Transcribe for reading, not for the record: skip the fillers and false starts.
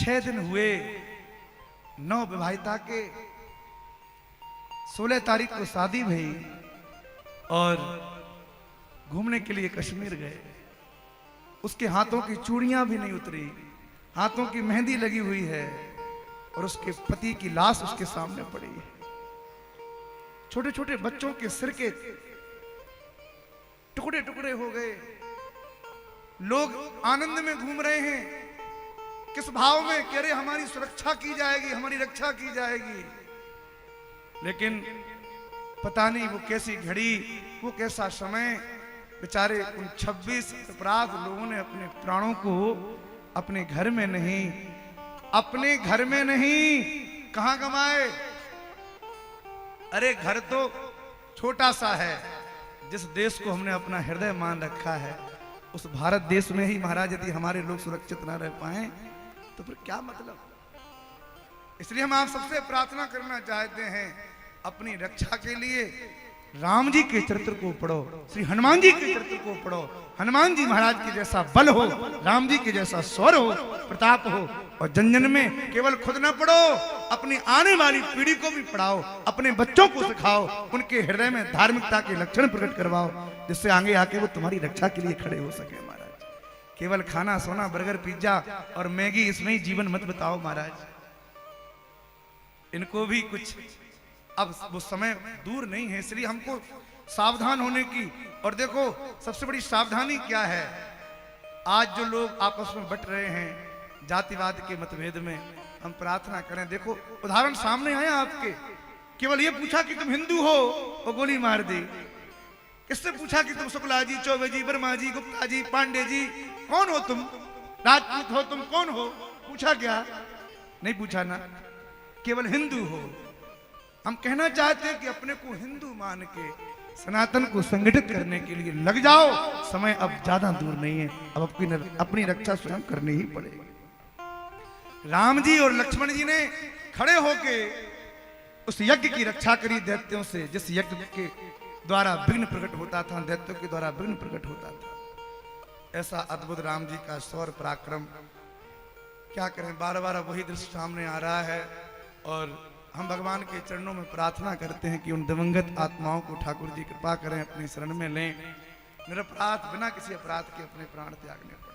6 दिन हुए नौ विवाहिता के। 16 तारीख को शादी भई और घूमने के लिए कश्मीर गए। उसके हाथों की चूड़ियां भी नहीं उतरी, हाथों की मेहंदी लगी हुई है और उसके पति की लाश उसके सामने पड़ी है। छोटे छोटे बच्चों के सिर के टुकड़े टुकड़े हो गए। लोग आनंद में घूम रहे हैं, किस भाव में कह रहे हमारी सुरक्षा की जाएगी, हमारी रक्षा की जाएगी। लेकिन पता नहीं वो कैसी घड़ी, वो कैसा समय, बेचारे उन 26 अपराध लोगों ने अपने प्राणों को अपने घर में नहीं, अपने घर में नहीं कहां गंवाए। अरे घर तो छोटा सा है, जिस देश को हमने अपना हृदय मान रखा है, उस भारत देश में ही महाराज यदि हमारे लोग सुरक्षित ना रह पाए तो फिर क्या मतलब। इसलिए हम आप सबसे प्रार्थना करना चाहते हैं, अपनी रक्षा के लिए राम जी के चरित्र को पढ़ो, श्री हनुमान जी के चरित्र को पढ़ो। हनुमान जी महाराज के जैसा बल हो, राम जी के जैसा स्वर हो, प्रताप हो, और जन जन में केवल खुद न पढ़ो, अपनी आने वाली पीढ़ी को भी पढ़ाओ, अपने बच्चों को सिखाओ, उनके हृदय में धार्मिकता के लक्षण प्रकट करवाओ, जिससे आगे आके वो तुम्हारी रक्षा के लिए खड़े हो सके। महाराज केवल खाना सोना बर्गर पिज्जा और मैगी इसमें ही जीवन मत बताओ महाराज। इनको भी कुछ अब वो समय दूर नहीं है, इसलिए हमको सावधान होने की। और देखो सबसे बड़ी सावधानी क्या है, आज जो लोग आपस में बट रहे हैं जातिवाद के मतभेद में, हम प्रार्थना करें। देखो उदाहरण सामने आया आपके, केवल ये पूछा कि तुम हिंदू हो और गोली मार दी। किससे पूछा कि तुम शुक्ला जी, चौबे जी, वर्मा जी, गुप्ता जी, पांडे जी, कौन हो तुम, राजपूत हो तुम, कौन हो, पूछा क्या? नहीं पूछा ना, केवल हिंदू हो। हम कहना चाहते हैं कि अपने को हिंदू मान के सनातन को संगठित करने के लिए लग जाओ। समय अब ज्यादा दूर नहीं है, अब अपनी रक्षा स्वयं करनी ही पड़ेगी। राम जी और लक्ष्मण जी ने खड़े होके उस यज्ञ की रक्षा करी दैत्यों से, जिस यज्ञ के द्वारा विघ्न प्रकट होता था, दैत्यों के द्वारा विघ्न प्रकट होता था। ऐसा अद्भुत राम जी का शौर्य पराक्रम, क्या करें, बार बार वही दृश्य सामने आ रहा है। और हम भगवान के चरणों में प्रार्थना करते हैं कि उन दिवंगत आत्माओं को ठाकुर जी कृपा करें, अपनी शरण में लें, निरपराध बिना किसी अपराध के अपने प्राण त्यागने पर।